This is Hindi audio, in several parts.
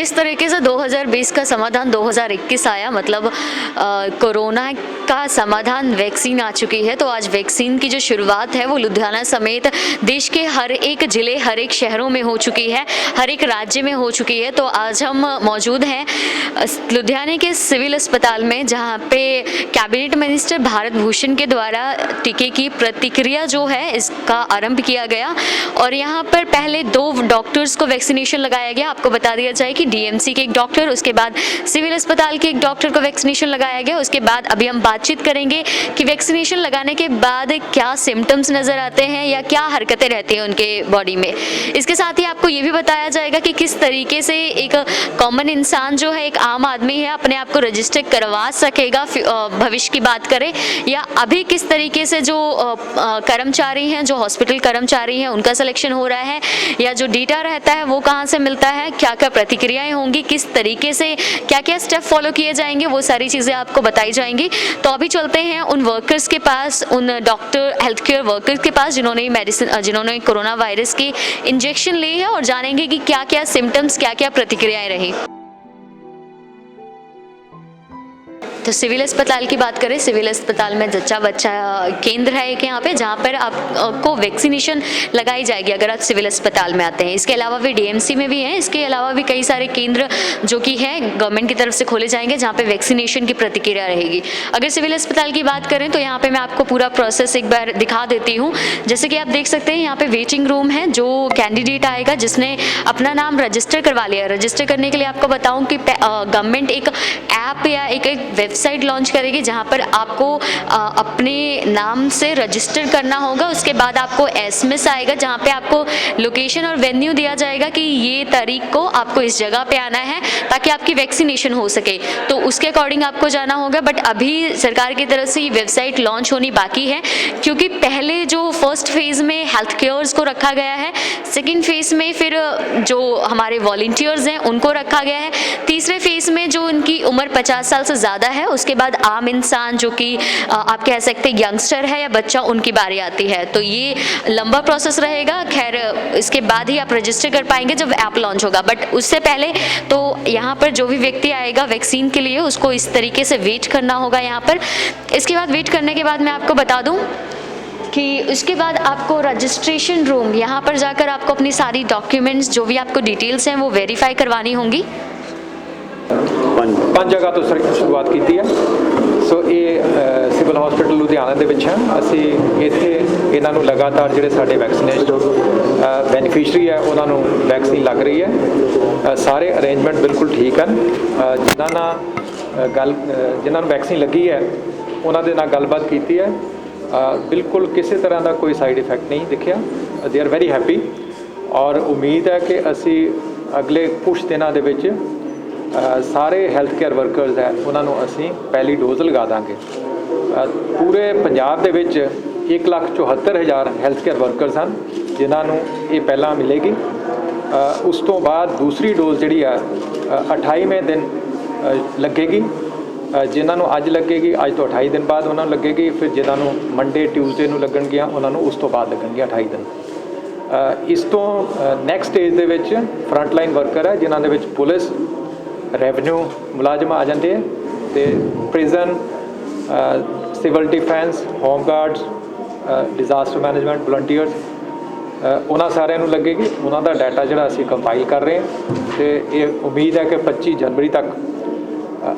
जिस तरीके से 2020 का समाधान 2021 आया, मतलब कोरोना का समाधान वैक्सीन आ चुकी है, तो आज वैक्सीन की जो शुरुआत है वो लुधियाना समेत देश के हर एक ज़िले, हर एक शहरों में हो चुकी है, हर एक राज्य में हो चुकी है। तो आज हम मौजूद हैं लुधियाना के सिविल अस्पताल में, जहां पे कैबिनेट मिनिस्टर भारत भूषण के द्वारा टीके की प्रतिक्रिया जो है इसका आरंभ किया गया और यहाँ पर पहले 2 डॉक्टर्स को वैक्सीनेशन लगाया गया। आपको बता दिया जाए कि डीएमसी के एक डॉक्टर, उसके बाद सिविल अस्पताल के एक डॉक्टर को वैक्सीनेशन लगाया गया। उसके बाद अभी हम बातचीत करेंगे कि वैक्सीनेशन लगाने के बाद क्या सिम्टम्स नजर आते हैं या क्या हरकतें रहती हैं उनके बॉडी में। इसके साथ ही आपको ये भी बताया जाएगा कि किस तरीके से एक कॉमन इंसान जो है, एक आम आदमी है, अपने आप को रजिस्टर करवा सकेगा भविष्य की बात करें, या अभी किस तरीके से जो कर्मचारी हैं, जो हॉस्पिटल कर्मचारी हैं, उनका सिलेक्शन हो रहा है, या जो डेटा रहता है वो कहाँ से मिलता है, क्या क्या प्रतिक्रियाएं होंगी, किस तरीके से क्या क्या स्टेप फॉलो किए जाएंगे, वो सारी चीज़ें आपको बताई जाएंगी। तो अभी चलते हैं उन वर्कर्स के पास, उन डॉक्टर, हेल्थ केयर वर्कर्स के पास जिन्होंने कोरोना वायरस की इंजेक्शन ली है, और जानेंगे कि क्या क्या सिम्टम्स, क्या क्या प्रतिक्रियाएं रही। तो सिविल अस्पताल की बात करें, सिविल अस्पताल में जच्चा बच्चा केंद्र है एक यहाँ पे, जहाँ पर आपको वैक्सीनेशन लगाई जाएगी अगर आप सिविल अस्पताल में आते हैं। इसके अलावा भी डीएमसी में भी हैं, इसके अलावा भी कई सारे केंद्र जो कि है गवर्नमेंट की तरफ से खोले जाएंगे, जहाँ पे वैक्सीनेशन की प्रतिक्रिया रहेगी। अगर सिविल अस्पताल की बात करें तो यहाँ पे मैं आपको पूरा प्रोसेस एक बार दिखा देती हूँ। जैसे कि आप देख सकते हैं यहाँ पे वेटिंग रूम है, जो कैंडिडेट आएगा जिसने अपना नाम रजिस्टर करवा लिया। रजिस्टर करने के लिए आपको बताऊँ कि गवर्नमेंट एक ऐप या एक वेबसाइट लॉन्च करेगी, जहां पर आपको अपने नाम से रजिस्टर करना होगा। उसके बाद आपको एसएमएस आएगा, जहां पे आपको लोकेशन और वेन्यू दिया जाएगा कि ये तारीख को आपको इस जगह पे आना है ताकि आपकी वैक्सीनेशन हो सके। तो उसके अकॉर्डिंग आपको जाना होगा। बट अभी सरकार की तरफ से ये वेबसाइट लॉन्च होनी बाकी है, क्योंकि पहले जो फर्स्ट फेज में हेल्थ केयर्स को रखा गया है, सेकेंड फेज में फिर जो हमारे वॉलंटियर्स हैं उनको रखा गया है, तीसरे फेज में जो उनकी उम्र 50 साल से ज़्यादा है, उसके बाद आम इंसान जो कि आप कह सकते हैं यंगस्टर है या बच्चा, उनकी बारी आती है। तो ये लंबा प्रोसेस रहेगा। खैर इसके बाद ही आप रजिस्टर कर पाएंगे जब ऐप लॉन्च होगा। बट उससे पहले तो यहाँ पर जो भी व्यक्ति आएगा वैक्सीन के लिए, उसको इस तरीके से वेट करना होगा यहाँ पर। इसके बाद वेट करने के बाद मैं आपको बता दूँ कि उसके बाद आपको रजिस्ट्रेशन रूम, यहाँ पर जाकर आपको अपनी सारी डॉक्यूमेंट्स, जो भी आपको डिटेल्स हैं, वो वेरीफाई करवानी होंगी। 5 जगह तो शुरुआत की है। सो ये सिविल हॉस्पिटल लुधियाना ਦੇ ਵਿੱਚ ਹੈ। ਅਸੀਂ ਇੱਥੇ ਇਹਨਾਂ ਨੂੰ ਲਗਾਤਾਰ ਜਿਹੜੇ ਸਾਡੇ ਵੈਕਸੀਨੇਸ਼ਨ ਬੈਨੀਫੀਸ਼ਰੀ ਹੈ ਉਹਨਾਂ ਨੂੰ ਵੈਕਸੀਨ ਲੱਗ ਰਹੀ ਹੈ। ਸਾਰੇ ਅਰੇਂਜਮੈਂਟ ਬਿਲਕੁਲ ਠੀਕ ਹਨ। ਜਿਨ੍ਹਾਂ ਨੂੰ ਵੈਕਸੀਨ ਲੱਗੀ ਹੈ ਉਹਨਾਂ ਦੇ ਨਾਲ ਗੱਲਬਾਤ ਕੀਤੀ ਹੈ। ਬਿਲਕੁਲ ਕਿਸੇ ਤਰ੍ਹਾਂ ਦਾ ਕੋਈ ਸਾਈਡ ਇਫੈਕਟ ਨਹੀਂ ਦਿਖਿਆ। ਦੇ ਆਰ ਵੈਰੀ ਹੈਪੀ ਔਰ ਉਮੀਦ ਹੈ ਕਿ ਅਸੀਂ ਅਗਲੇ ਕੁਝ ਦਿਨਾਂ ਦੇ ਵਿੱਚ ਸਾਰੇ ਹੈਲਥ ਕੇਅਰ ਵਰਕਰਸ ਹੈ ਉਹਨਾਂ ਨੂੰ ਅਸੀਂ ਪਹਿਲੀ ਡੋਜ਼ ਲਗਾ ਦਾਂਗੇ। ਪੂਰੇ ਪੰਜਾਬ ਦੇ ਵਿੱਚ 1,74,000 ਹੈਲਥ ਕੇਅਰ ਵਰਕਰਸ ਹਨ ਜਿਨ੍ਹਾਂ ਨੂੰ ਇਹ ਪਹਿਲਾਂ ਮਿਲੇਗੀ। ਉਸ ਤੋਂ ਬਾਅਦ ਦੂਸਰੀ ਡੋਜ਼ ਜਿਹੜੀ ਆ 28ਵੇਂ ਦਿਨ ਲੱਗੇਗੀ। ਜਿਨ੍ਹਾਂ ਨੂੰ ਅੱਜ ਲੱਗੇਗੀ, ਅੱਜ ਤੋਂ 28 ਦਿਨ ਬਾਅਦ ਉਹਨਾਂ ਨੂੰ ਲੱਗੇਗੀ। ਫਿਰ ਜਿਨ੍ਹਾਂ ਨੂੰ ਮੰਡੇ ਟਿਊਜ਼ਡੇ ਨੂੰ ਲੱਗਣਗੀਆਂ ਉਹਨਾਂ ਨੂੰ ਉਸ ਤੋਂ ਬਾਅਦ ਲੱਗਣਗੀਆਂ 28 ਦਿਨ। ਇਸ ਤੋਂ ਨੈਕਸਟ ਸਟੇਜ ਦੇ ਵਿੱਚ ਫਰੰਟ ਲਾਈਨ ਵਰਕਰ ਹੈ ਜਿਨ੍ਹਾਂ ਦੇ ਵਿੱਚ ਪੁਲਿਸ, ਰੈਵਨਿਊ ਮੁਲਾਜ਼ਮ ਆ ਜਾਂਦੇ ਹੈ, ਤੇ prison, civil defence, home guards, disaster management, volunteers, ਉਹਨਾਂ ਸਾਰਿਆਂ ਨੂੰ ਲੱਗੇਗੀ। ਉਹਨਾਂ ਦਾ ਡਾਟਾ ਜਿਹੜਾ ਅਸੀਂ ਕੰਪਾਈਲ ਕਰ ਰਹੇ ਹਾਂ, ਤੇ ਇਹ ਉਮੀਦ ਹੈ ਕਿ 25 ਜਨਵਰੀ ਤੱਕ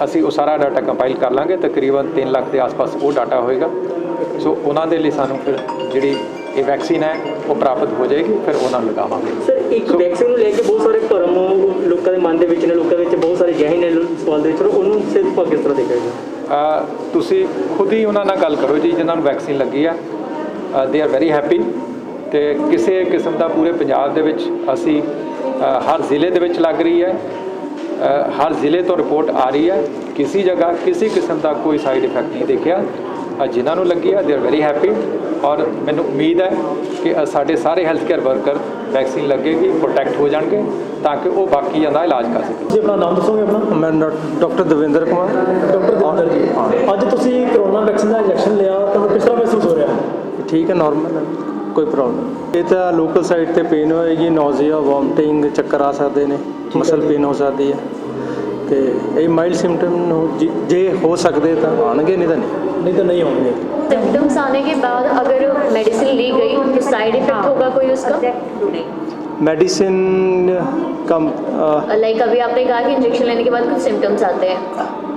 ਅਸੀਂ ਉਹ ਸਾਰਾ ਡਾਟਾ ਕੰਪਾਈਲ ਕਰ ਲਾਂਗੇ। ਤਕਰੀਬਨ 3 ਲੱਖ ਦੇ ਆਸ-ਪਾਸ ਉਹ ਡਾਟਾ ਹੋਏਗਾ। ਸੋ ਉਹਨਾਂ ਦੇ ਲਈ ਸਾਨੂੰ ਫਿਰ ਜਿਹੜੀ ਇਹ ਵੈਕਸੀਨ ਹੈ ਉਹ ਪ੍ਰਾਪਤ ਹੋ ਜਾਏਗੀ, ਫਿਰ ਉਹਨਾਂ ਨੂੰ ਲਗਾਵਾਂਗੇ। ਸਰ, ਇੱਕ ਵੈਕਸੀਨ ਨੂੰ ਲੈ ਕੇ ਬਹੁਤ ਸਾਰੇ ਭਰਮ ਲੋਕਾਂ ਦੇ ਮਨ ਦੇ ਵਿੱਚ ਨੇ, ਲੋਕਾਂ ਵਿੱਚ ਬਹੁਤ ਸਾਰੇ ਜ਼ਹਿਨ ਨੇ ਸਵਾਲ ਦੇ ਵਿੱਚ, ਉਹਨੂੰ ਸਿਰਫ ਕਿਸ ਤਰ੍ਹਾਂ ਦੇਖਿਆ ਜਾਏ? ਤੁਸੀਂ ਖੁਦ ਹੀ ਉਹਨਾਂ ਨਾਲ ਗੱਲ ਕਰੋ ਜੀ ਜਿਨ੍ਹਾਂ ਨੂੰ ਵੈਕਸੀਨ ਲੱਗੀ ਆ। They are very happy. ਅਤੇ ਕਿਸੇ ਕਿਸਮ ਦਾ ਪੂਰੇ ਪੰਜਾਬ ਦੇ ਵਿੱਚ ਅਸੀਂ ਹਰ ਜ਼ਿਲ੍ਹੇ ਦੇ ਵਿੱਚ ਲੱਗ ਰਹੀ ਹੈ, ਹਰ ਜ਼ਿਲ੍ਹੇ ਤੋਂ ਰਿਪੋਰਟ ਆ ਰਹੀ ਹੈ। ਕਿਸੇ ਜਗ੍ਹਾ ਕਿਸੇ ਕਿਸਮ ਦਾ ਕੋਈ ਸਾਈਡ ਇਫੈਕਟ ਨਹੀਂ ਦੇਖਿਆ। ਜਿਨ੍ਹਾਂ ਨੂੰ ਲੱਗੀ ਆ ਦੇ ਆਰ ਵੈਰੀ ਹੈਪੀ, ਔਰ ਮੈਨੂੰ ਉਮੀਦ ਹੈ ਕਿ ਸਾਡੇ ਸਾਰੇ ਹੈਲਥ ਕੇਅਰ ਵਰਕਰ ਵੈਕਸੀਨ ਲੱਗੇਗੀ ਪ੍ਰੋਟੈਕਟ ਹੋ ਜਾਣਗੇ ਤਾਂ ਕਿ ਉਹ ਬਾਕੀਆਂ ਦਾ ਇਲਾਜ ਕਰ ਸਕਣ। ਤੁਸੀਂ ਆਪਣਾ ਨਾਮ ਦੱਸੋਗੇ? ਆਪਣਾ? ਮੈਂ ਡਾਕਟਰ ਦਵਿੰਦਰ ਕੁਮਾਰ। ਡਾਕਟਰ ਦਵਿੰਦਰ ਜੀ, ਅੱਜ ਤੁਸੀਂ ਕਰੋਨਾ ਵੈਕਸੀਨ ਦਾ ਇੰਜੈਕਸ਼ਨ ਲਿਆ ਤਾਂ ਕਿਸ ਤਰ੍ਹਾਂ ਮਹਿਸੂਸ ਹੋ ਰਿਹਾ? ਠੀਕ ਹੈ, ਨੋਰਮਲ ਹੈ। ਕੋਈ ਪ੍ਰੋਬਲਮ ਇਹ ਤਾਂ ਲੋਕਲ ਸਾਈਡ ਤੇ ਪੇਨ ਹੋਏਗੀ, ਨੌਜ਼ੀਆ, ਵੋਮਟਿੰਗ, ਚੱਕਰ ਆ ਸਕਦੇ ਨੇ, ਮਸਲ ਪੇਨ ਹੋ ਸਕਦੀ ਹੈ ਤੇ ਇਹ ਮਾਈਲਡ ਸਿੰਪਟਮ ਜੇ ਹੋ ਸਕਦੇ ਤਾਂ ਆਉਣਗੇ, ਨਹੀਂ ਤਾਂ ਨਹੀਂ ਆਉਣਗੇ। सिम्टम्स आने के बाद अगर मेडिसिन ली गई तो साइड इफेक्ट होगा कोई उसका? मेडिसिन कम लाइक अभी आपने कहा कि इंजेक्शन लेने के बाद कुछ सिम्टम्स आते हैं,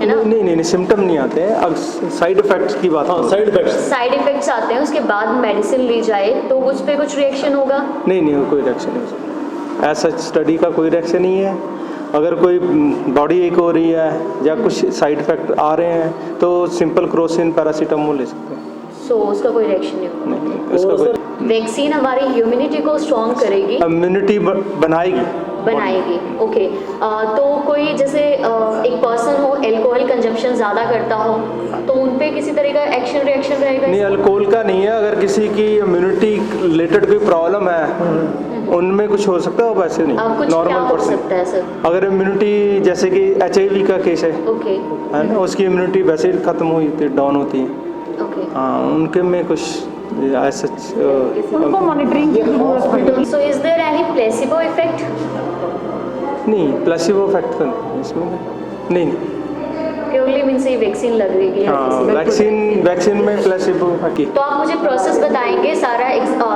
है ना? नहीं सिम्टम नहीं आते हैं। अब साइड इफेक्ट्स की बात करें, साइड इफेक्ट्स आते हैं, उसके बाद मेडिसिन ली जाए तो उस पर कुछ रिएक्शन होगा? नहीं कोई रिएक्शन नहीं हो सकता। ऐसा स्टडी का कोई रिएक्शन नहीं है। अगर कोई बॉडी एक हो रही है या कुछ साइड इफेक्ट आ रहे हैं तो सिंपल क्रोसिन पैरासीटामोल ले सकते हैं। सो उसका कोई रिएक्शन नहीं होगा? नहीं उसका कोई वैक्सीन हमारी इम्यूनिटी को स्ट्रॉन्ग करेगी, इम्यूनिटी बनाएगी। ओके। तो कोई जैसे एक पर्सन हो अल्कोहल कंजप्शन ज़्यादा करता हो तो उन पे किसी तरह का एक्शन रिएक्शन रहेगा? नहीं, अल्कोहल का नहीं है। अगर किसी की इम्यूनिटी रिलेटेड कोई प्रॉब्लम है उनमें कुछ हो सकता है, वैसे नहीं कुछ क्या नॉर्मल हो पर्सन। सकता है सर? अगर इम्यूनिटी जैसे कि HIV का केस है ओके ना, उसकी इम्यूनिटी वैसे ही खत्म हुई थी, डाउन होती है। ओके। हाँ, उनके में कुछ ऐसा उनको मॉनिटरिंग की जरूरत पड़ेगी। So is there any placebo effect? नहीं, प्लेसिबो इफेक्ट तो नहीं इसमें, नहीं प्योरली मीन से वैक्सीन लग रही है हाँ, किसी? वैक्सीन में प्लेसिबो की। तो आप मुझे प्रोसेस बताएंगे सारा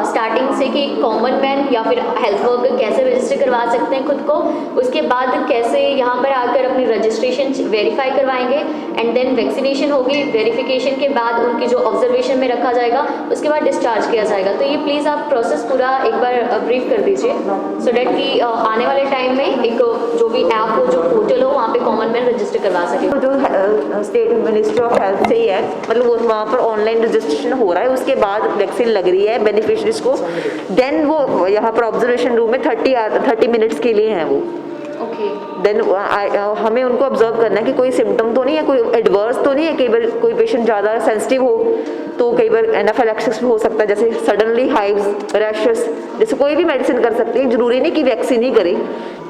स्टार्टिंग से कि कॉमन मैन या फिर हेल्थ वर्कर कैसे रजिस्टर करवा सकते हैं खुद को, उसके बाद कैसे यहाँ पर आकर अपनी रजिस्ट्रेशन वेरीफाई करवाएंगे, एंड देन वैक्सीनेशन होगी, वेरिफिकेशन के बाद उनकी जो ऑब्जर्वेशन में रखा जाएगा उसके बाद डिस्चार्ज किया जाएगा। तो ये प्लीज़ आप प्रोसेस पूरा एक बार ब्रीफ कर दीजिए सो डैट कि आने वाले टाइम में एक जो भी ऐप हो, जो पोर्टल हो, वहाँ पे कॉमन मैन रजिस्टर करवा सके। जो स्टेट मिनिस्ट्री ऑफ हेल्थ से ही है, मतलब वो वहाँ पर ऑनलाइन रजिस्ट्रेशन हो रहा है, उसके बाद वैक्सीन लग रही है बेनिफिशरीज को, देन वो यहाँ पर ऑब्जर्वेशन रूम में 30 मिनट्स के लिए हैं वो। ओके। देन हमें उनको ऑब्जर्व करना है कि कोई सिम्टम तो नहीं है, कोई एडवर्स तो नहीं है। कई बार कोई पेशेंट ज़्यादा सेंसिटिव हो तो कई बार एनाफिलैक्सिस हो सकता है, जैसे सडनली हाइव्स, रैशेस, जैसे कोई भी मेडिसिन कर सकते हैं, जरूरी नहीं कि वैक्सीन ही करें।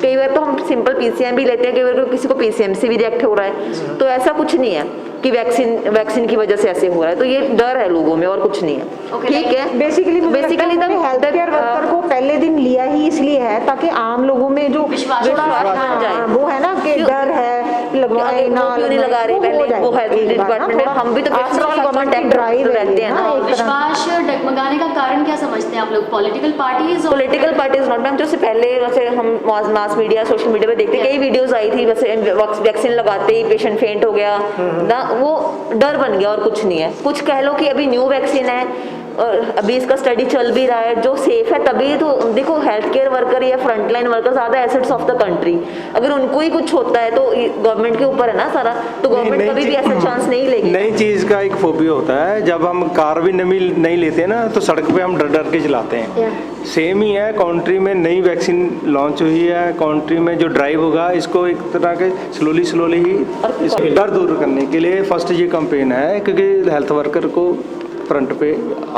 कई बार तो हम सिंपल PCM भी लेते हैं, कई बार किसी को PCM से भी रिएक्ट हो रहा है, तो ऐसा कुछ नहीं है कि वैक्सीन की वजह से ऐसे हो रहा है। तो ये डर है लोगों में और कुछ नहीं है। ठीक है, बेसिकली हेल्थ केयर वर्कर को पहले दिन लिया ही इसलिए है ताकि आम लोगों में जो विश्वास हाँ, जाए वो है ना कि डर है लगवाए ना क्यों नहीं लगा रहे पहले वो हेल्थ डिपार्टमेंट में, हम भी तो गवर्नमेंट ड्राइव रहते हैं ना। विश्वास डगमगाने का कारण क्या समझते हैं आप लोग? पॉलिटिकल पार्टीज नॉट मैम, जैसे पहले वैसे हम मास मीडिया, सोशल मीडिया पे देखते कई वीडियोस आई थी, वैसे वैक्सीन लगाते ही पेशेंट फेंट हो गया ना, वो डर बन गया और कुछ नहीं है। कुछ कह लो कि अभी न्यू वैक्सीन है और अभी इसका स्टडी चल भी रहा है, जो सेफ है तभी तो देखो हेल्थ केयर वर्कर या frontline workers are the assets of the country. अगर उनको ही कुछ होता है तो गवर्नमेंट के ऊपर है ना सारा, तो गवर्नमेंट कभी भी ऐसा चांस नहीं लेगी। नई चीज़ का एक फोबिया होता है, जब हम कार भी नहीं लेते ना तो सड़क पे हम डर के चलाते हैं। सेम ही है, कंट्री में नई वैक्सीन लॉन्च हुई है, कंट्री में जो ड्राइव होगा इसको एक तरह के स्लोली ही इसको डर दूर करने के लिए फर्स्ट ये कैंपेन है, क्योंकि हेल्थ वर्कर को फ्रंट पे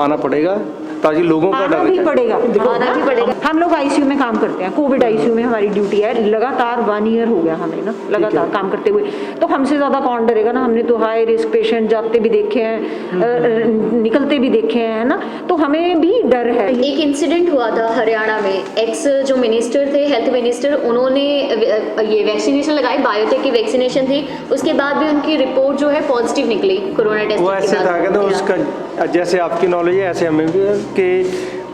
आना पड़ेगा ताकि लोगों का आना डर भी पड़ेगा। हम लोग ICU में काम करते हैं, कोविड ICU में हमारी ड्यूटी है, लगातार 1 ईयर हो गया हमें ना लगातार काम करते हुए, तो हमसे ज़्यादा कौन डरेगा ना। हमने तो हाई रिस्क पेशेंट जाते भी देखे हैं, निकलते भी देखे हैं ना, तो हमें भी डर है। एक इंसिडेंट हुआ था हरियाणा में, एक्स जो मिनिस्टर थे, हेल्थ मिनिस्टर, उन्होंने ये वैक्सीनेशन लगाई, बायोटेक की वैक्सीनेशन थी, उसके बाद भी उनकी रिपोर्ट जो है पॉजिटिव निकली कोरोना टेस्ट वो ऐसे था कि तो उसका जैसे आपकी नॉलेज है ऐसे हमें भी है कि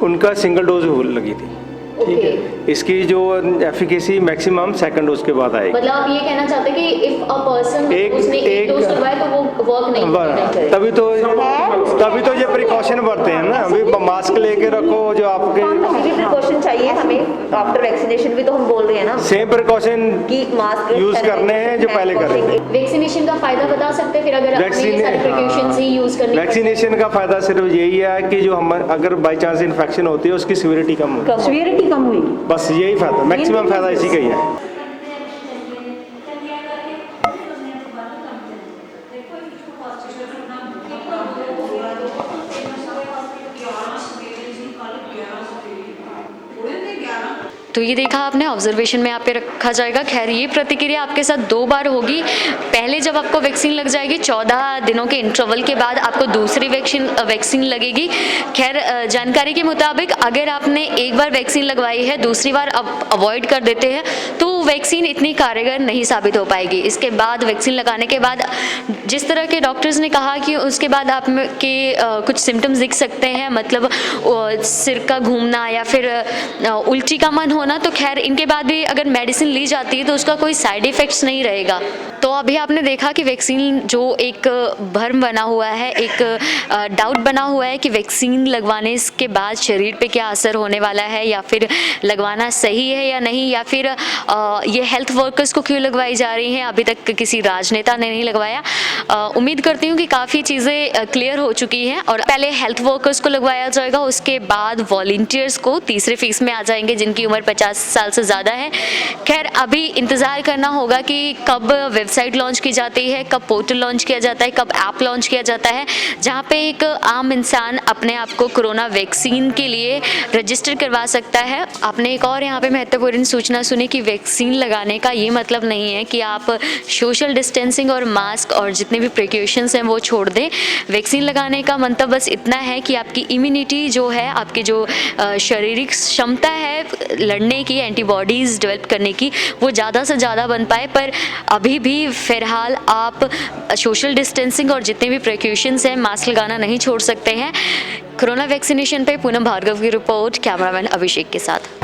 उनका सिंगल डोज लगी थी। ओके। इसकी जो एफिकेसी मैक्सिमम सेकंड डोज के बाद आएगी। मतलब आप ये कहना चाहते हैं कि इफ अ पर्सन उसने एक डोज लगवाया तो वो वर्क नहीं करेगा? तभी तो ये प्रिकॉशन बरते हैं ना, अभी मास्क लेके रखो जो आपके प्रिकॉशन चाहिए हमें आफ्टर वैक्सीनेशन भी, तो हम बोल रहे हैं ना सेम प्रिकॉशन कि मास्क यूज करने हैं जो पहले करें। वैक्सीनेशन का फायदा बता सकते हैं फिर अगर आपने ये सारे प्रिकॉशंस ही यूज करने? वैक्सीनेशन का फायदा सिर्फ यही है कि जो हम अगर बाई चांस इन्फेक्शन होती है उसकी सीवियरिटी कम होगी, कम हुई, बस यही फायदा, मैक्सिमम फायदा इसी का ही है। तो ये देखा आपने, ऑब्जर्वेशन में आप पे रखा जाएगा। खैर ये प्रतिक्रिया आपके साथ 2 बार होगी। पहले जब आपको वैक्सीन लग जाएगी 14 दिनों के इंटरवल के बाद आपको दूसरी वैक्सीन लगेगी। खैर जानकारी के मुताबिक अगर आपने एक बार वैक्सीन लगवाई है, दूसरी बार अब अवॉइड कर देते हैं तो वैक्सीन इतनी कारगर नहीं साबित हो पाएगी। इसके बाद वैक्सीन लगाने के बाद जिस तरह के डॉक्टर्स ने कहा कि उसके बाद आप के कुछ सिम्टम्स दिख सकते हैं, मतलब सिर का घूमना या फिर उल्टी का मन होना, तो खैर इनके बाद भी अगर मेडिसिन ली जाती है तो उसका कोई साइड इफ़ेक्ट्स नहीं रहेगा। तो अभी आपने देखा कि वैक्सीन जो एक भ्रम बना हुआ है, एक डाउट बना हुआ है कि वैक्सीन लगवाने के बाद शरीर पे क्या असर होने वाला है, या फिर लगवाना सही है या नहीं, या फिर ये हेल्थ वर्कर्स को क्यों लगवाई जा रही हैं, अभी तक किसी राजनेता ने नहीं लगवाया। उम्मीद करती हूँ कि काफ़ी चीज़ें क्लियर हो चुकी हैं और पहले हेल्थ वर्कर्स को लगवाया जाएगा, उसके बाद वॉलंटियर्स को तीसरे फेज में आ जाएंगे जिनकी उम्र 50 साल से ज़्यादा है। खैर अभी इंतज़ार करना होगा कि कब वेबसाइट लॉन्च की जाती है, कब पोर्टल लॉन्च किया जाता है, कब ऐप लॉन्च किया जाता है, जहाँ पे एक आम इंसान अपने आप को कोरोना वैक्सीन के लिए रजिस्टर करवा सकता है। आपने एक और यहाँ पे महत्वपूर्ण सूचना सुनी कि वैक्सीन लगाने का ये मतलब नहीं है कि आप सोशल डिस्टेंसिंग और मास्क और जितने भी प्रिकॉशंस हैं वो छोड़ दें। वैक्सीन लगाने का मतलब बस इतना है कि आपकी इम्यूनिटी जो है, आपकी जो शारीरिक क्षमता है लड़ने की, एंटीबॉडीज़ डेवलप करने की, वो ज़्यादा से ज़्यादा बन पाए। पर अभी भी फ़िलहाल आप सोशल डिस्टेंसिंग और जितने भी प्रिकॉशंस हैं, मास्क लगाना नहीं छोड़ सकते हैं। कोरोना वैक्सीनेशन पे पूनम भार्गव की रिपोर्ट, कैमरामैन अभिषेक के साथ।